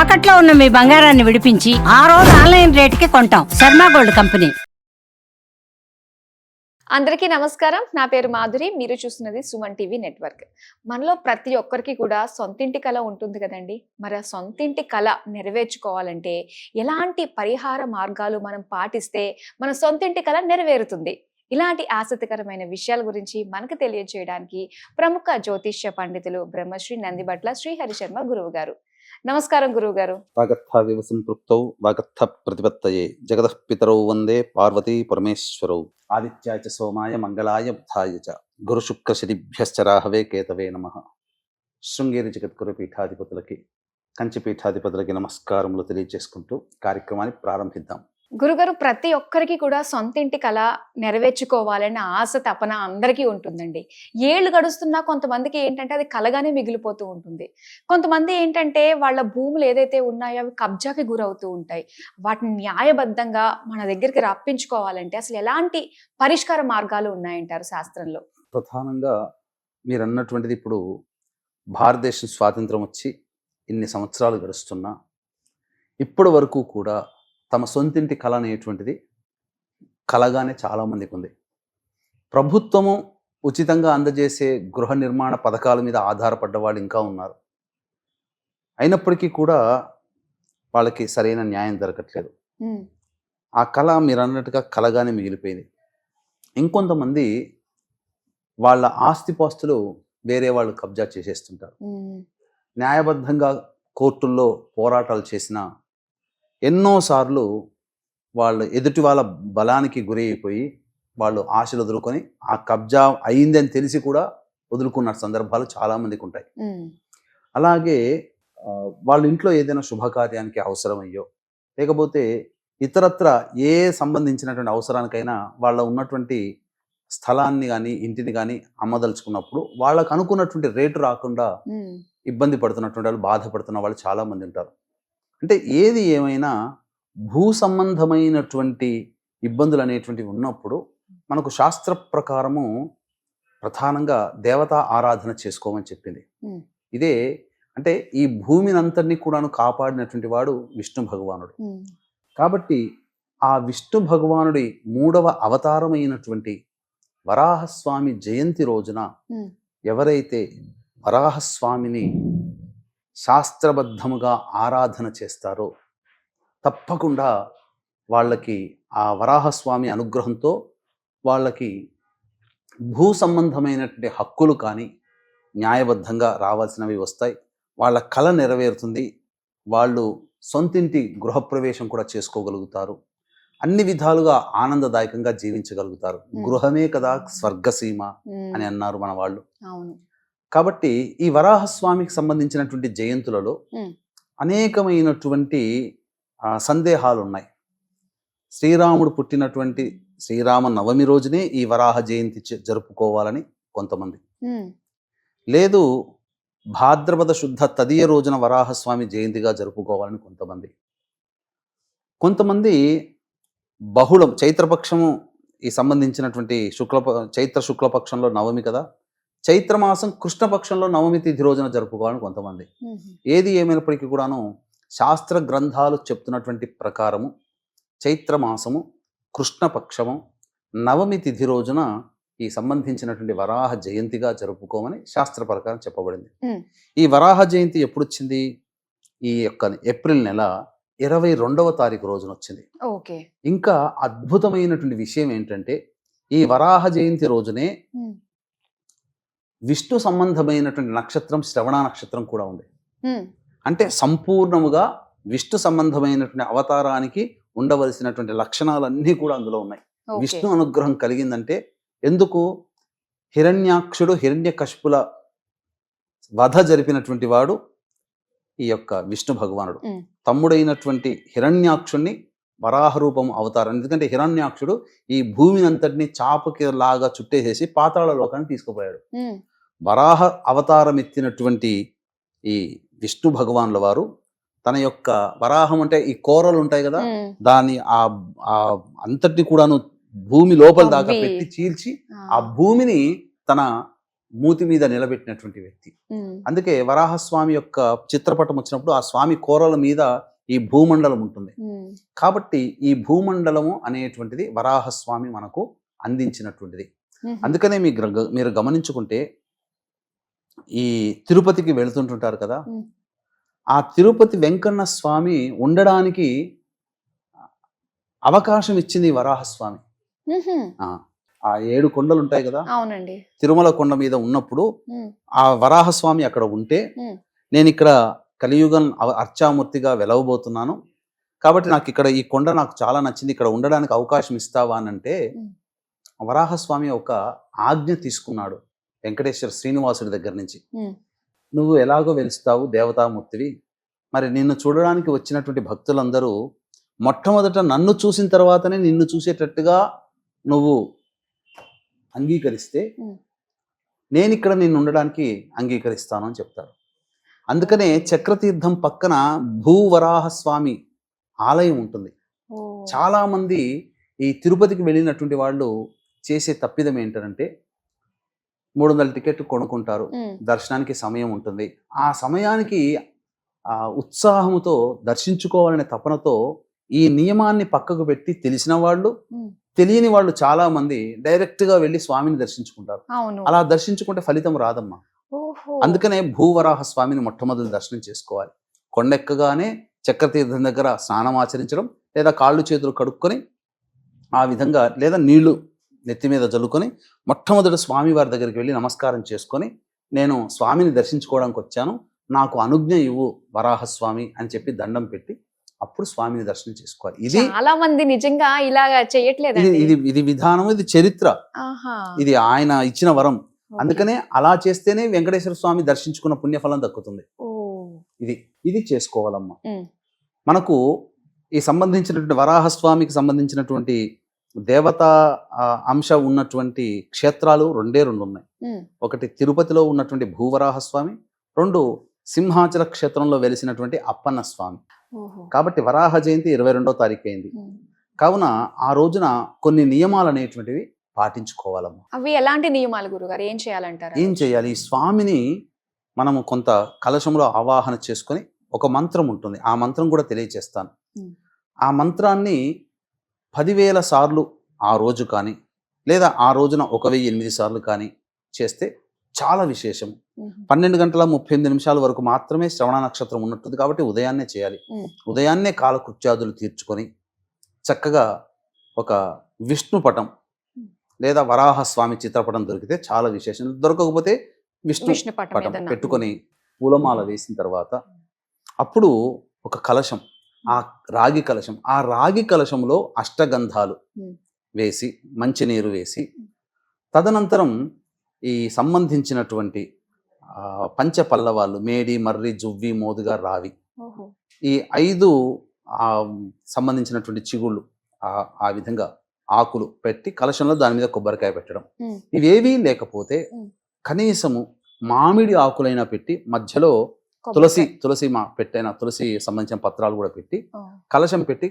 తాకట్లో ఉన్న మీ బంగారాన్ని విడిపించి ఆ రోజు ఆన్లైన్ రేటుకి కొంటాం. Sharma gold company. అందరికీ నమస్కారం. నా పేరు మాధురి. మీరు చూస్తున్నది సుమన్ టీవీ నెట్వర్క్. మనలో ప్రతి ఒక్కరికి కూడా సొంతింటి కళ ఉంటుంది కదండి. మరి ఆ సొంతింటి కళ నెరవేర్చుకోవాలంటే ఎలాంటి పరిహార మార్గాలు మనం పాటిస్తే మన సొంతింటి కళ నెరవేరుతుంది? ఇలాంటి ఆసక్తికరమైన విషయాల గురించి మనకు తెలియజేయడానికి ప్రముఖ జ్యోతిష్య పండితులు బ్రహ్మశ్రీ నందిబట్ల శ్రీహరి శర్మ గురువు గారు. నమస్కారం గురువు గారు. వాగర్థావివ సంపృక్తౌ వాగర్థ ప్రతిపత్తయే జగతః పితరౌ వందే పార్వతీ పరమేశ్వరౌ ఆదిత్యాయ చ సోమాయ మంగళాయ బుధాయ చ గురు శుక్ర శనిభ్యశ్చ రాహవే కేతవే నమః. శృంగేరి జగద్గురు పీఠాధిపతులకి కంచి పీఠాధిపతులకి నమస్కారములు తెలియజేసుకుంటూ కార్యక్రమాన్ని ప్రారంభిద్దాం. గురుగారు, ప్రతి ఒక్కరికి కూడా సొంతింటి కళ నెరవేర్చుకోవాలన్న ఆశ తపన అందరికీ ఉంటుందండి. ఏళ్ళు గడుస్తున్నా కొంతమందికి ఏంటంటే అది కలగానే మిగిలిపోతూ ఉంటుంది. కొంతమంది ఏంటంటే వాళ్ళ భూములు ఏదైతే ఉన్నాయో అవి కబ్జాకి గురవుతూ ఉంటాయి. వాటిని న్యాయబద్ధంగా మన దగ్గరికి రప్పించుకోవాలంటే అసలు ఎలాంటి పరిష్కార మార్గాలు ఉన్నాయంటారు శాస్త్రంలో? ప్రధానంగా మీరు అన్నటువంటిది, ఇప్పుడు భారతదేశం స్వాతంత్రం వచ్చి ఇన్ని సంవత్సరాలు గడుస్తున్నా ఇప్పటి వరకు కూడా తమ సొంతింటి కళ అనేటువంటిది కలగానే చాలామందికి ఉంది. ప్రభుత్వము ఉచితంగా అందజేసే గృహ నిర్మాణ పథకాల మీద ఆధారపడ్డ వాళ్ళు ఇంకా ఉన్నారు. అయినప్పటికీ కూడా వాళ్ళకి సరైన న్యాయం దొరకట్లేదు. ఆ కళ మీరు అన్నట్టుగా కలగానే మిగిలిపోయింది. ఇంకొంతమంది వాళ్ళ ఆస్తిపాస్తులు వేరే వాళ్ళు కబ్జా చేసేస్తుంటారు. న్యాయబద్ధంగా కోర్టుల్లో పోరాటాలు చేసిన ఎన్నోసార్లు వాళ్ళు ఎదుటి వాళ్ళ బలానికి గురి అయిపోయి వాళ్ళు ఆశలు వదులుకొని ఆ కబ్జా అయిందని తెలిసి కూడా వదులుకున్న సందర్భాలు చాలామందికి ఉంటాయి. అలాగే వాళ్ళ ఇంట్లో ఏదైనా శుభకార్యానికి అవసరమయ్యో లేకపోతే ఇతరత్ర ఏ సంబంధించినటువంటి అవసరానికైనా వాళ్ళ ఉన్నటువంటి స్థలాన్ని కానీ ఇంటిని కానీ అమ్మదలుచుకున్నప్పుడు వాళ్ళకు అనుకున్నటువంటి రేటు రాకుండా ఇబ్బంది పడుతున్నటువంటి వాళ్ళు, బాధపడుతున్న వాళ్ళు చాలామంది ఉంటారు. అంటే ఏది ఏమైనా భూ సంబంధమైనటువంటి ఇబ్బందులు అనేటువంటివి ఉన్నప్పుడు మనకు శాస్త్ర ప్రకారము ప్రధానంగా దేవతా ఆరాధన చేసుకోమని చెప్పింది. ఇదే అంటే ఈ భూమిని అంతటినీ కూడాను కాపాడినటువంటి వాడు విష్ణు భగవానుడు. కాబట్టి ఆ విష్ణు భగవానుడి 3వ అవతారమైనటువంటి వరాహస్వామి జయంతి రోజున ఎవరైతే వరాహస్వామిని శాస్త్రబద్ధముగా ఆరాధన చేస్తారో తప్పకుండా వాళ్ళకి ఆ వరాహస్వామి అనుగ్రహంతో వాళ్ళకి భూ సంబంధమైనటువంటి హక్కులు కానీ న్యాయబద్ధంగా రావాల్సినవి వస్తాయి. వాళ్ళ కళ నెరవేరుతుంది. వాళ్ళు సొంతింటి గృహప్రవేశం కూడా చేసుకోగలుగుతారు. అన్ని విధాలుగా ఆనందదాయకంగా జీవించగలుగుతారు. గృహమే కదా స్వర్గసీమ అని అన్నారు మన వాళ్ళు. కాబట్టి ఈ వరాహస్వామికి సంబంధించినటువంటి జయంతులలో అనేకమైనటువంటి సందేహాలు ఉన్నాయి. శ్రీరాముడు పుట్టినటువంటి శ్రీరామ నవమి రోజునే ఈ వరాహ జయంతి జరుపుకోవాలని కొంతమంది, లేదు భాద్రపద శుద్ధ తదియ రోజున వరాహస్వామి జయంతిగా జరుపుకోవాలని కొంతమంది బహుళం చైత్రపక్షము ఈ సంబంధించినటువంటి చైత్ర శుక్లపక్షంలో నవమి కదా, చైత్రమాసం కృష్ణపక్షంలో నవమి తిథి రోజున జరుపుకోవాలని కొంతమంది. ఏది ఏమైనప్పటికీ కూడాను శాస్త్ర గ్రంథాలు చెప్తున్నటువంటి ప్రకారము చైత్రమాసము కృష్ణపక్షము నవమి తిథి రోజున ఈ సంబంధించినటువంటి వరాహ జయంతిగా జరుపుకోమని శాస్త్ర ప్రకారం చెప్పబడింది. ఈ వరాహ జయంతి ఎప్పుడు వచ్చింది? ఈ యొక్క ఏప్రిల్ నెల 22వ తారీఖు రోజున వచ్చింది. ఇంకా అద్భుతమైనటువంటి విషయం ఏంటంటే ఈ వరాహ జయంతి రోజునే విష్ణు సంబంధమైనటువంటి నక్షత్రం శ్రవణ నక్షత్రం కూడా ఉంది. అంటే సంపూర్ణముగా విష్ణు సంబంధమైనటువంటి అవతారానికి ఉండవలసినటువంటి లక్షణాలన్నీ కూడా అందులో ఉన్నాయి. విష్ణు అనుగ్రహం కలిగిందంటే ఎందుకు? హిరణ్యాక్షుడు హిరణ్యకశిపుల వధ జరిపినటువంటి వాడు ఈ యొక్క విష్ణు భగవానుడు. తమ్ముడైనటువంటి హిరణ్యాక్షుణ్ణి వరాహ రూపం అవతారం. ఎందుకంటే హిరణ్యాక్షుడు ఈ భూమిని అంతటిని చాపకి లాగా చుట్టేసేసి పాతాళ లోకాన్ని తీసుకుపోయాడు. వరాహ అవతారం ఎత్తినటువంటి ఈ విష్ణు భగవానుల వారు తన యొక్క వరాహం అంటే ఈ కోరలు ఉంటాయి కదా, దాన్ని ఆ అంతటిని కూడాను భూమి లోపల దాకా పెట్టి చీల్చి ఆ భూమిని తన మూతి మీద నిలబెట్టినటువంటి వ్యక్తి. ఉమ్, అందుకే వరాహస్వామి యొక్క చిత్రపటం వచ్చినప్పుడు ఆ స్వామి కోరల మీద ఈ భూమండలం ఉంటుంది. ఉమ్, కాబట్టి ఈ భూమండలము అనేటువంటిది వరాహస్వామి మనకు అందించినటువంటిది. ఉమ్, అందుకనే మీరు గమనించుకుంటే ఈ తిరుపతికి వెళుతుంటుంటారు కదా, ఉమ్. ఆ తిరుపతి వెంకన్న స్వామి ఉండడానికి అవకాశం ఇచ్చింది ఈ వరాహస్వామి. ఉహుం. ఆ 7 కొండలు ఉంటాయి కదా, అవునండి. తిరుమల కొండ మీద ఉన్నప్పుడు ఉమ్, ఆ వరాహస్వామి అక్కడ ఉంటే ఉమ్, నేను ఇక్కడ కలియుగం అర్చామూర్తిగా వెలవబోతున్నాను, కాబట్టి నాకు ఇక్కడ ఈ కొండ నాకు చాలా నచ్చింది, ఇక్కడ ఉండడానికి అవకాశం ఇస్తావా అని అంటే ఉమ్. వరాహస్వామి ఒక ఆజ్ఞ తీసుకున్నాడు వెంకటేశ్వర శ్రీనివాసుడి దగ్గర నుంచి. ఉమ్, నువ్వు ఎలాగో వెలుస్తావు, దేవతామూర్తివి, మరి నిన్ను చూడడానికి వచ్చినటువంటి భక్తులందరూ మొట్టమొదట నన్ను చూసిన తర్వాతనే నిన్ను చూసేటట్టుగా నువ్వు అంగీకరిస్తే ఉమ్. నేను ఇక్కడ నిన్ను ఉండడానికి అంగీకరిస్తాను అని చెప్తాడు. అందుకనే చక్రతీర్థం పక్కన భూవరాహస్వామి ఆలయం ఉంటుంది. ఓ. చాలా మంది ఈ తిరుపతికి వెళ్ళినటువంటి వాళ్ళు చేసే తప్పిదం ఏంటంటే 300 టికెట్ కొనుక్కుంటారు, ఉమ్, దర్శనానికి సమయం ఉంటుంది, ఆ సమయానికి ఆ ఉత్సాహంతో దర్శించుకోవాలనే తపనతో ఈ నియమాన్ని పక్కకు పెట్టి తెలిసిన వాళ్ళు ఉమ్. తెలియని వాళ్ళు చాలా మంది డైరెక్ట్ గా వెళ్ళి స్వామిని దర్శించుకుంటారు. అవును. అలా దర్శించుకుంటే ఫలితం రాదమ్మా. ఓహో. అందుకనే భూవరాహ స్వామిని మొట్టమొదటి దర్శనం చేసుకోవాలి. కొండెక్కగానే చక్రతీర్థం దగ్గర స్నానం ఆచరించడం, లేదా కాళ్ళు చేతులు కడుక్కొని ఆ విధంగా, లేదా నీళ్లు నెత్తి మీద జల్లుకొని మొట్టమొదటి స్వామి వారి దగ్గరికి వెళ్ళి నమస్కారం చేసుకొని, నేను స్వామిని దర్శించుకోవడానికి వచ్చాను, నాకు అనుజ్ఞ ఇవ్వు వరాహస్వామి అని చెప్పి దండం పెట్టి అప్పుడు స్వామిని దర్శనం చేసుకోవాలి. ఇది చాలా మంది నిజంగా ఇలా చేయట్లేదండి. ఇది విధానం, ఇది చరిత్ర, ఆహా. ఇది ఆయన ఇచ్చిన వరం. ఓకే. అందుకనే అలా చేస్తేనే వెంకటేశ్వర స్వామి దర్శించుకున్న పుణ్యఫలం దక్కుతుంది. ఓ. ఇది చేసుకోవాలమ్మా. ఉమ్, మనకు ఈ సంబంధించినటువంటి వరాహస్వామికి సంబంధించినటువంటి దేవతా అంశ ఉన్నటువంటి క్షేత్రాలు 2 ఉన్నాయి. ఉమ్, ఒకటి తిరుపతిలో ఉన్నటువంటి భూవరాహస్వామి, 2 సింహాచల క్షేత్రంలో వెలిసినటువంటి అప్పన్న స్వామి. ఓహో. కాబట్టి వరాహ జయంతి 22వ తారీఖు అయింది. ఉమ్. కావున ఆ రోజున కొన్ని నియమాలు అనేటువంటివి పాటించుకోవాలమ్మా. అవి ఎలాంటి నియమాలు గురుగారు? ఏం చేయాలంటారు? ఏం చేయాలి? ఈ స్వామిని మనము కొంత కలశంలో ఆవాహన చేసుకొని ఒక మంత్రం ఉంటుంది, ఆ మంత్రం కూడా తెలియచేస్తాను. ఉమ్. ఆ మంత్రాన్ని 10,000 సార్లు ఆ రోజు కానీ, లేదా ఆ రోజున 1008 సార్లు కానీ చేస్తే చాలా విశేషం. ఉమ్. 12:38 వరకు మాత్రమే శ్రవణ నక్షత్రం ఉన్నట్టుంది, కాబట్టి ఉదయాన్నే చేయాలి. ఉమ్. ఉదయాన్నే కాలకృత్యాదులు తీర్చుకొని చక్కగా ఒక విష్ణు పటం లేదా వరాహస్వామి చిత్రపటం దొరికితే చాలా విశేషం. దొరకకపోతే విష్ణు విష్ణు పటం పటం ఏదన్నా. పెట్టుకొని పూలమాల వేసిన తర్వాత అప్పుడు ఒక కలశం, ఆ రాగి కలశం, ఆ రాగి కలశంలో అష్టగంధాలు ఉమ్. వేసి మంచినీరు వేసి, తదనంతరం ఈ సంబంధించినటువంటి పంచపల్లవాళ్ళు మేడి, మర్రి, జువ్వి, మోదుగా, రావి, ఓహో. ఈ 5 సంబంధించినటువంటి చిగుళ్ళు ఆ విధంగా ఆకులు పెట్టి కలశంలో దాని మీద కొబ్బరికాయ పెట్టడం. ఉమ్. ఇవేవీ లేకపోతే ఉమ్. కనీసము మామిడి ఆకులైనా పెట్టి మధ్యలో కొబ్బరికాయ. తులసి పెట్టైన తులసి సంబంధించిన పత్రాలు కూడా పెట్టి ఓ. కలశం పెట్టి,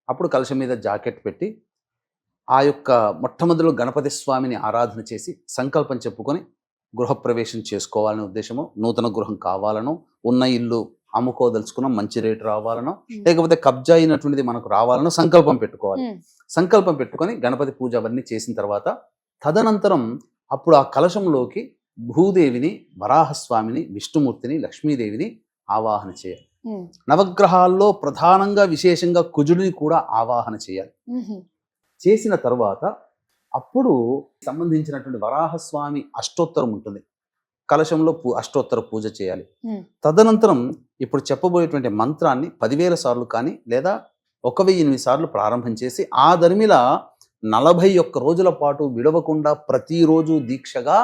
అప్పుడు కలశం మీద జాకెట్ పెట్టి ఆ యొక్క మొట్టమొదటి గణపతి స్వామిని ఆరాధన చేసి సంకల్పం చెప్పుకొని గృహప్రవేశం చేసుకోవాలనే ఉద్దేశము, నూతన గృహం కావాలను, ఉన్న ఇల్లు అమ్ముకోదలుచుకున్న మంచి రేటు రావాలను, లేకపోతే కబ్జా అయినటువంటిది మనకు రావాలను సంకల్పం పెట్టుకోవాలి. ఉమ్. సంకల్పం పెట్టుకొని గణపతి పూజ అవన్నీ చేసిన తర్వాత తదనంతరం అప్పుడు ఆ కలశంలోకి భూదేవిని, వరాహస్వామిని, విష్ణుమూర్తిని, లక్ష్మీదేవిని ఆవాహన చేయాలి. ఉమ్. నవగ్రహాల్లో ప్రధానంగా విశేషంగా కుజుడిని కూడా ఆవాహన చేయాలి. ఉహు. చేసిన తర్వాత అప్పుడు సంబంధించినటువంటి వరాహస్వామి అష్టోత్తరం ఉంటుంది, కలశంలో అష్టోత్తర పూజ చేయాలి. ఉమ్. తదనంతరం ఇప్పుడు చెప్పబోయేటువంటి మంత్రాన్ని 10,000 సార్లు కానీ, లేదా 1008 సార్లు ప్రారంభం చేసి ఆ దరిమిల 41 రోజుల పాటు విడవకుండా ప్రతిరోజు దీక్షగా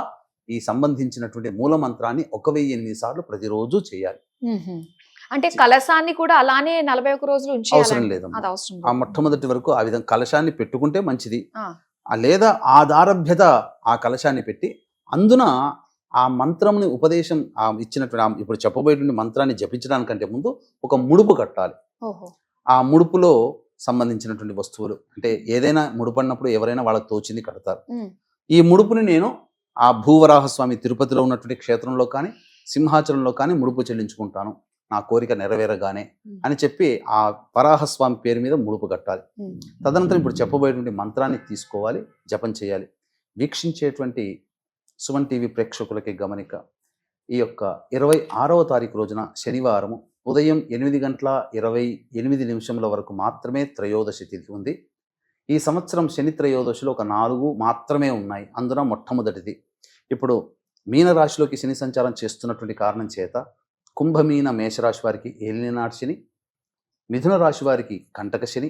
ఈ సంబంధించినటువంటి మూల మంత్రాన్ని 1008 సార్లు ప్రతిరోజు చేయాలి. ఉహు. అంటే కలశాన్ని కూడా అలానే 41 రోజులు అవసరం లేదమ్మా. అది అవసరం ఆ లేదు. మొట్టమొదటి వరకు ఆ విధంగా కలశాన్ని పెట్టుకుంటే మంచిది. ఆ. లేదా ఆధారభ్యత ఆ కలశాన్ని పెట్టి అందున ఆ మంత్రంని ఉపదేశం ఇచ్చినటువంటి ఇప్పుడు చెప్పబోయేటువంటి మంత్రాన్ని జపించడానికంటే ముందు ఒక ముడుపు కట్టాలి. ఓహో. ఆ ముడుపులో సంబంధించినటువంటి వస్తువులు, అంటే ఏదైనా ముడుపడినప్పుడు ఎవరైనా వాళ్ళకి తోచింది కడతారు. ఉమ్. ఈ ముడుపుని నేను ఆ భూవరాహస్వామి తిరుపతిలో ఉన్నటువంటి క్షేత్రంలో కానీ సింహాచలంలో కానీ ముడుపు చెల్లించుకుంటాను నా కోరిక నెరవేరగానే అని చెప్పి ఆ వరాహస్వామి పేరు మీద ముడుపు కట్టాలి. తదనంతరం ఇప్పుడు చెప్పబోయేటువంటి మంత్రాన్ని తీసుకోవాలి, జపం చేయాలి. వీక్షించేటువంటి సుమన్ టీవీ ప్రేక్షకులకి గమనిక, ఈ యొక్క 26వ తారీఖు రోజున శనివారము ఉదయం 8:28 వరకు మాత్రమే త్రయోదశి తిథి ఉంది. ఈ సంవత్సరం శని త్రయోదశిలో ఒక 4 మాత్రమే ఉన్నాయి. అందున మొట్టమొదటిది ఇప్పుడు మీనరాశిలోకి శని సంచారం చేస్తున్నటువంటి కారణం చేత కుంభమీన మేషరాశి వారికి ఏలినాటి శని, మిథున రాశి వారికి కంటక శని,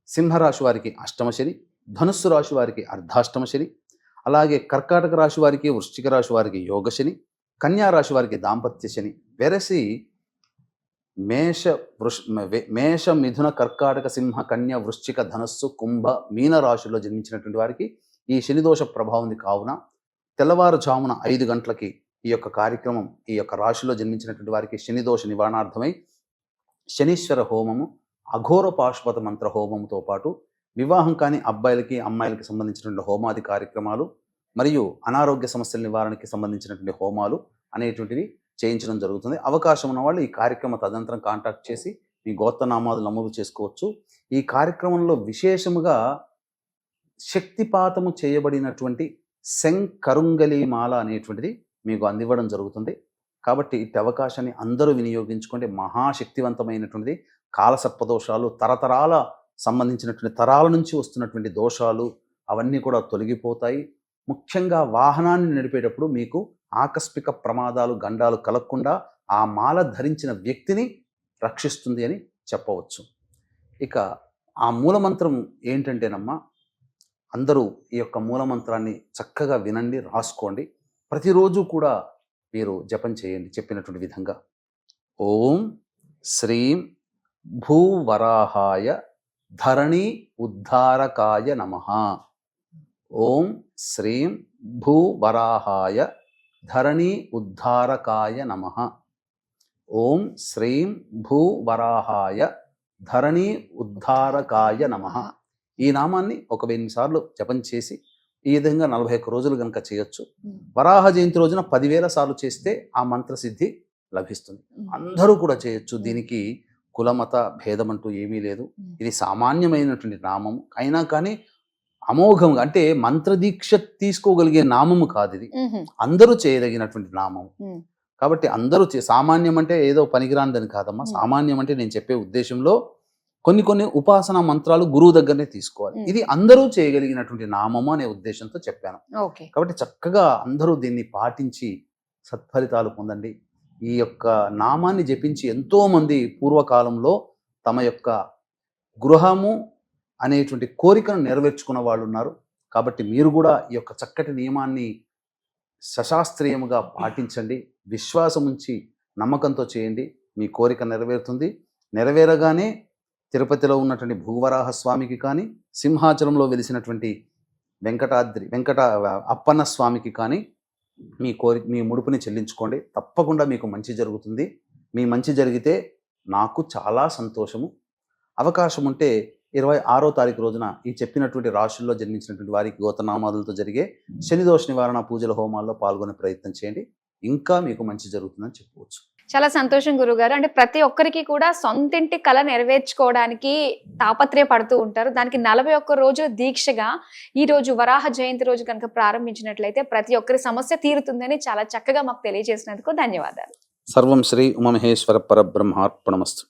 సింహరాశి వారికి అష్టమ శని, ధనుస్సు రాశి వారికి అర్ధాష్టమ శని, అలాగే కర్కాటక రాశి వారికి వృశ్చిక రాశి వారికి యోగ శని, కన్యా రాశి వారికి దాంపత్య శని. వెరసి మేష మిథున కర్కాటక సింహ కన్య వృశ్చిక ధనస్సు కుంభ మీన రాశుల్లో జన్మించినటువంటి వారికి ఈ శనిదోష ప్రభావం ఉంది. కావున తెల్లవారుజామున 5 గంటలకి ఈ యొక్క కార్యక్రమం ఈ యొక్క రాశిలో జన్మించినటువంటి వారికి శనిదోష నివారణార్థమై శనీశ్వర హోమము, అఘోర పాశుపత మంత్ర హోమంతో పాటు వివాహం కాని అబ్బాయిలకి అమ్మాయిలకి సంబంధించినటువంటి హోమాది కార్యక్రమాలు మరియు అనారోగ్య సమస్యల నివారణకి సంబంధించినటువంటి హోమాలు అనేటువంటివి చేయించడం జరుగుతుంది. అవకాశం ఉన్న వాళ్ళు ఈ కార్యక్రమ తదనంతరం కాంటాక్ట్ చేసి మీ గోత్రనామాలు నమోదు చేసుకోవచ్చు. ఈ కార్యక్రమంలో విశేషముగా శక్తిపాతము చేయబడినటువంటి శంకరుంగలి మాల అనేటువంటిది మీకు అందివ్వడం జరుగుతుంది. కాబట్టి ఇట్టి అవకాశాన్ని అందరూ వినియోగించుకోండి. మహాశక్తివంతమైనటువంటిది. కాలసర్పదోషాలు, తరతరాల సంబంధించినటువంటి తరాల నుంచి వస్తున్నటువంటి దోషాలు అవన్నీ కూడా తొలగిపోతాయి. ముఖ్యంగా వాహనాన్ని నడిపేటప్పుడు మీకు ఆకస్మిక ప్రమాదాలు, గండాలు కలగకుండా ఆ మాల ధరించిన వ్యక్తిని రక్షిస్తుంది అని చెప్పవచ్చు. ఇక ఆ మూలమంత్రం ఏంటంటేనమ్మా, అందరూ ఈ యొక్క మూలమంత్రాన్ని చక్కగా వినండి, రాసుకోండి. ప్రతిరోజు కూడా మీరు జపం చేయండి చెప్పినటువంటి విధంగా. ఓం శ్రీం భూవరాహాయ ధరణి ఉద్ధారకాయ నమః. ఓం శ్రీం భూవరాహాయ ధరణి ఉద్ధారకాయ నమః. ఓం శ్రీం భూవరాహాయ ధరణి ఉద్ధారకాయ నమః. ఈ నామాన్ని 1000 సార్లు జపం చేసి ఈ విధంగా 41 రోజులు కనుక చేయొచ్చు. వరాహ జయంతి రోజున 10,000 సార్లు చేస్తే ఆ మంత్రసిద్ధి లభిస్తుంది. అందరూ కూడా చేయొచ్చు. దీనికి కులమత భేదం అంటూ ఏమీ లేదు. ఇది సామాన్యమైనటువంటి నామము అయినా కానీ అమోఘంగా, అంటే మంత్రదీక్ష తీసుకోగలిగే నామము కాదు ఇది. అందరూ చేయదగినటువంటి నామము. కాబట్టి అందరూ సామాన్యం అంటే ఏదో పనికిరానిదని కాదమ్మా. సామాన్యం అంటే నేను చెప్పే ఉద్దేశంలో కొన్ని ఉపాసనా మంత్రాలు గురువు దగ్గరనే తీసుకోవాలి. ఇది అందరూ చేయగలిగినటువంటి నామము అనే ఉద్దేశంతో చెప్పాను. కాబట్టి చక్కగా అందరూ దీన్ని పాటించి సత్ఫలితాలు పొందండి. ఈ యొక్క నామాన్ని జపించి ఎంతో మంది పూర్వకాలంలో తమ యొక్క గృహము అనేటువంటి కోరికను నెరవేర్చుకున్న వాళ్ళు ఉన్నారు. కాబట్టి మీరు కూడా ఈ యొక్క చక్కటి నియమాన్ని సశాస్త్రీయముగా పాటించండి. విశ్వాసం ఉంచి నమ్మకంతో చేయండి. మీ కోరిక నెరవేరుతుంది. నెరవేరగానే తిరుపతిలో ఉన్నటువంటి భూవరాహ స్వామికి కానీ, సింహాచలంలో వెలిసినటువంటి వెంకట అప్పన్న స్వామికి కానీ మీ ముడుపుని చెల్లించుకోండి. తప్పకుండా మీకు మంచి జరుగుతుంది. మీ మంచి జరిగితే నాకు చాలా సంతోషము. అవకాశం ఉంటే 26వ తారీఖు రోజున ఈ చెప్పినటువంటి రాశుల్లో జన్మించినటువంటి వారికి గోత్రనామాదులతో జరిగే శనిదోష నివారణ పూజల హోమాల్లో పాల్గొనే ప్రయత్నం చేయండి. ఇంకా మీకు మంచి జరుగుతుందని చెప్పవచ్చు. చాలా సంతోషం గురుగారు. అంటే ప్రతి ఒక్కరికి కూడా సొంతింటి కళ నెరవేర్చుకోవడానికి తాపత్రయపడుతూ ఉంటారు. దానికి 41 రోజుల దీక్షగా ఈ రోజు వరాహ జయంతి రోజు కనుక ప్రారంభించినట్లయితే ప్రతి ఒక్కరి సమస్య తీరుతుందని చాలా చక్కగా మాకు తెలియజేసినందుకు ధన్యవాదాలు. సర్వం శ్రీ ఉమామహేశ్వర పరబ్రహ్మార్పణమస్తు.